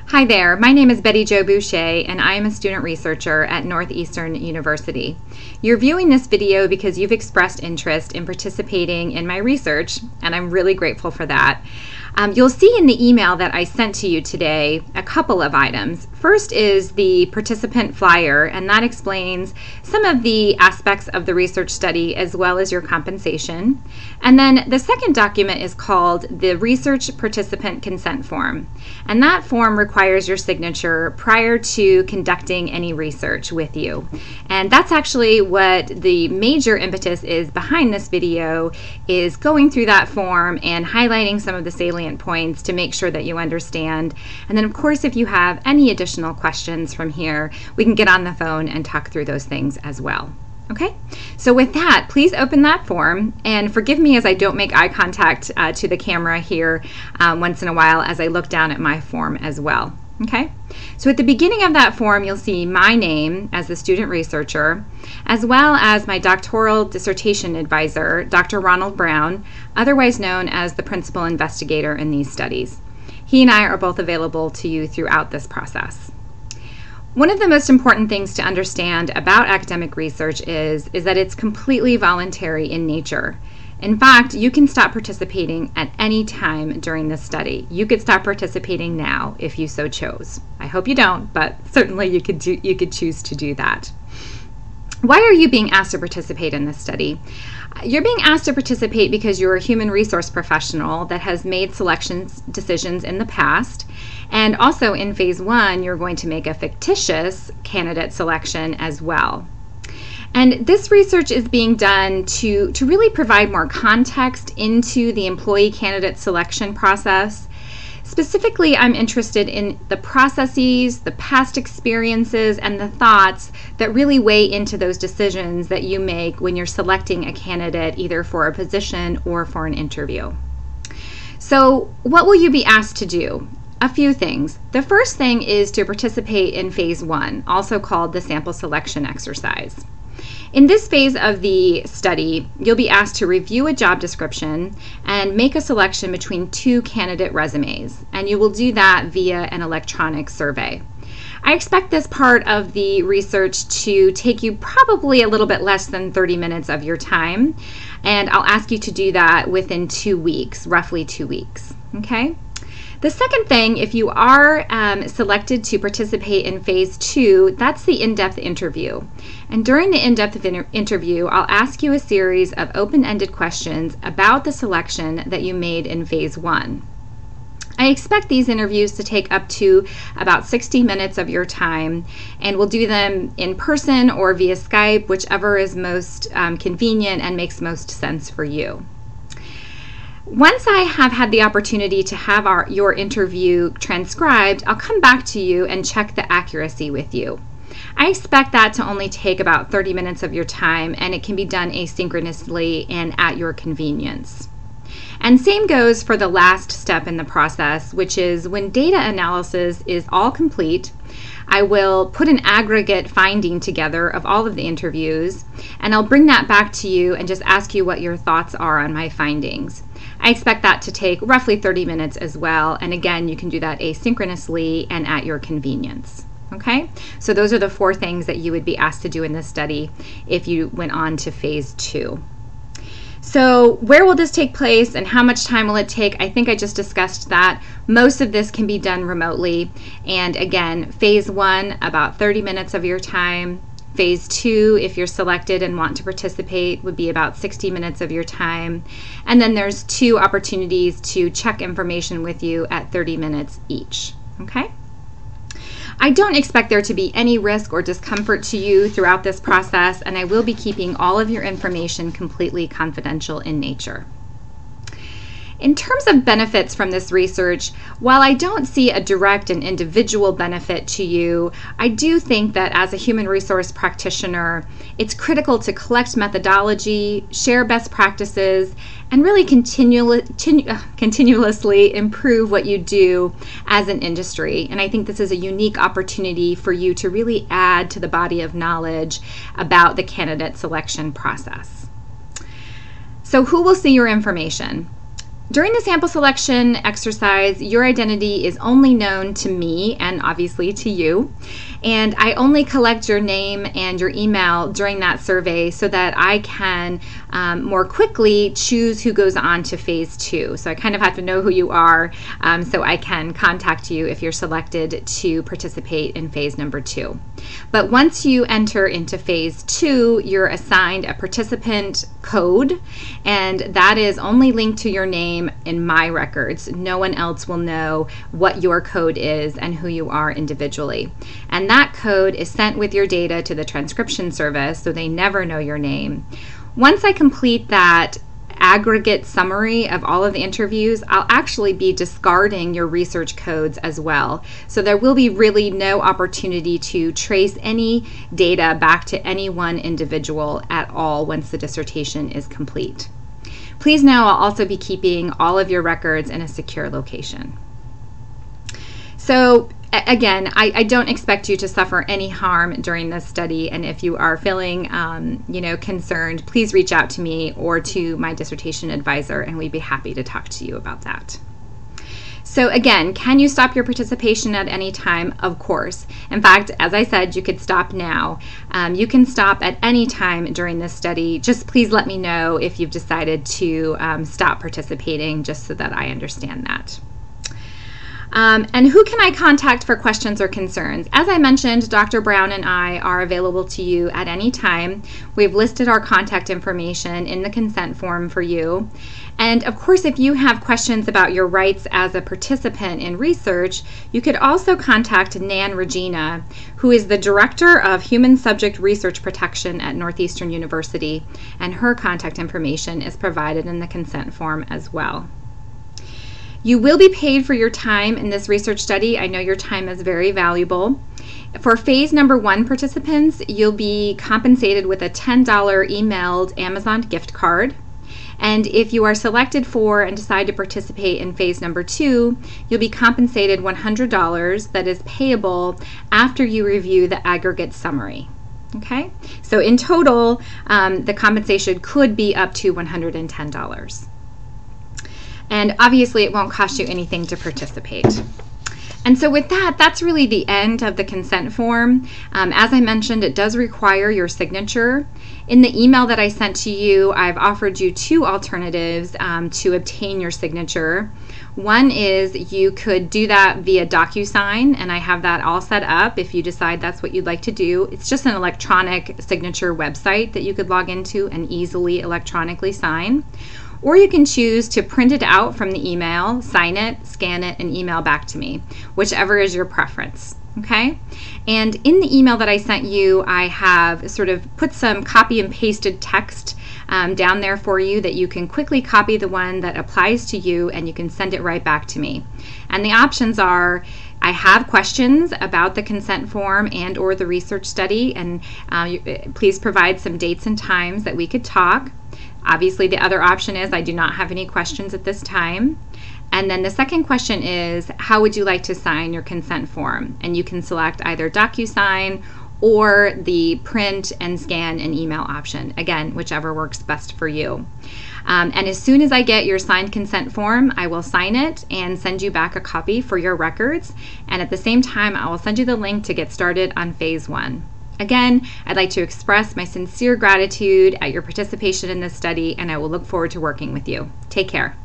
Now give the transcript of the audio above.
Hi there, my name is Betty Jo Boucher and I am a student researcher at Northeastern University. You're viewing this video because you've expressed interest in participating in my research, and I'm really grateful for that. You'll see in the email that I sent to you today a couple of items. First is the participant flyer, and that explains some of the aspects of the research study as well as your compensation. And then the second document is called the Research Participant Consent Form, and that form requires your signature prior to conducting any research with you. And that's actually what the major impetus is behind this video, is going through that form and highlighting some of the salient points to make sure that you understand. And then of course, if you have any additional questions from here, we can get on the phone and talk through those things as well. Okay, so with that, please open that form, and forgive me as I don't make eye contact to the camera here once in a while as I look down at my form as well. Okay, so at the beginning of that form, you'll see my name as the student researcher, as well as my doctoral dissertation advisor, Dr. Ronald Brown, otherwise known as the principal investigator in these studies. He and I are both available to you throughout this process. One of the most important things to understand about academic research is that it's completely voluntary in nature. In fact, you can stop participating at any time during this study. You could stop participating now if you so chose. I hope you don't, but certainly you could choose to do that. Why are you being asked to participate in this study? You're being asked to participate because you're a human resource professional that has made selection decisions in the past. And also in phase 1, you're going to make a fictitious candidate selection as well. And this research is being done to really provide more context into the employee candidate selection process. Specifically, I'm interested in the processes, the past experiences, and the thoughts that really weigh into those decisions that you make when you're selecting a candidate either for a position or for an interview. So what will you be asked to do? A few things. The first thing is to participate in phase 1, also called the sample selection exercise. In this phase of the study, you'll be asked to review a job description and make a selection between 2 candidate resumes, and you will do that via an electronic survey. I expect this part of the research to take you probably a little bit less than 30 minutes of your time, and I'll ask you to do that within 2 weeks, roughly 2 weeks, okay? The second thing, if you are selected to participate in phase 2, that's the in-depth interview. And during the in-depth interview, I'll ask you a series of open-ended questions about the selection that you made in phase 1. I expect these interviews to take up to about 60 minutes of your time, and we'll do them in person or via Skype, whichever is most convenient and makes most sense for you. Once I have had the opportunity to have your interview transcribed, I'll come back to you and check the accuracy with you. I expect that to only take about 30 minutes of your time, and it can be done asynchronously and at your convenience. And same goes for the last step in the process, which is when data analysis is all complete, I will put an aggregate finding together of all of the interviews, and I'll bring that back to you and just ask you what your thoughts are on my findings. I expect that to take roughly 30 minutes as well, and again, you can do that asynchronously and at your convenience. Okay, so those are the 4 things that you would be asked to do in this study if you went on to phase 2. So where will this take place and how much time will it take? I think I just discussed that. Most of this can be done remotely, and again, phase 1, about 30 minutes of your time. Phase 2, if you're selected and want to participate, would be about 60 minutes of your time. And then there's 2 opportunities to check information with you at 30 minutes each. Okay? I don't expect there to be any risk or discomfort to you throughout this process, and I will be keeping all of your information completely confidential in nature. In terms of benefits from this research, while I don't see a direct and individual benefit to you, I do think that as a human resource practitioner, it's critical to collect methodology, share best practices, and really continuously improve what you do as an industry. And I think this is a unique opportunity for you to really add to the body of knowledge about the candidate selection process. So who will see your information? During the sample selection exercise, your identity is only known to me and obviously to you. And I only collect your name and your email during that survey so that I can more quickly choose who goes on to phase 2. So I kind of have to know who you are so I can contact you if you're selected to participate in phase number 2. But once you enter into phase 2, you're assigned a participant code, and that is only linked to your name in my records. No one else will know what your code is and who you are individually. And that code is sent with your data to the transcription service, so they never know your name. Once I complete that aggregate summary of all of the interviews, I'll actually be discarding your research codes as well. So there will be really no opportunity to trace any data back to any one individual at all once the dissertation is complete. Please know I'll also be keeping all of your records in a secure location. So again, I don't expect you to suffer any harm during this study, and if you are feeling concerned, please reach out to me or to my dissertation advisor, and we'd be happy to talk to you about that. So again, can you stop your participation at any time? Of course. In fact, as I said, you could stop now. You can stop at any time during this study. Just please let me know if you've decided to stop participating, just so that I understand that. And who can I contact for questions or concerns? As I mentioned, Dr. Brown and I are available to you at any time. We've listed our contact information in the consent form for you. And of course, if you have questions about your rights as a participant in research, you could also contact Nan Regina, who is the Director of Human Subject Research Protection at Northeastern University, and her contact information is provided in the consent form as well. You will be paid for your time in this research study. I know your time is very valuable. For phase number 1 participants, you'll be compensated with a $10 emailed Amazon gift card. And if you are selected for and decide to participate in phase number 2, you'll be compensated $100 that is payable after you review the aggregate summary. Okay? So in total, the compensation could be up to $110. And obviously it won't cost you anything to participate. And so with that, that's really the end of the consent form. As I mentioned, it does require your signature. In the email that I sent to you, I've offered you 2 alternatives to obtain your signature. One is you could do that via DocuSign, and I have that all set up if you decide that's what you'd like to do. It's just an electronic signature website that you could log into and easily electronically sign. Or you can choose to print it out from the email, sign it, scan it, and email back to me, whichever is your preference. Okay? And in the email that I sent you, I have sort of put some copy and pasted text down there for you that you can quickly copy the one that applies to you, and you can send it right back to me. And the options are, I have questions about the consent form and or the research study, and please provide some dates and times that we could talk. Obviously, the other option is I do not have any questions at this time. And then the second question is, how would you like to sign your consent form? And you can select either DocuSign or the print and scan and email option. Again, whichever works best for you. And as soon as I get your signed consent form, I will sign it and send you back a copy for your records. And at the same time, I will send you the link to get started on phase 1. Again, I'd like to express my sincere gratitude at your participation in this study, and I will look forward to working with you. Take care.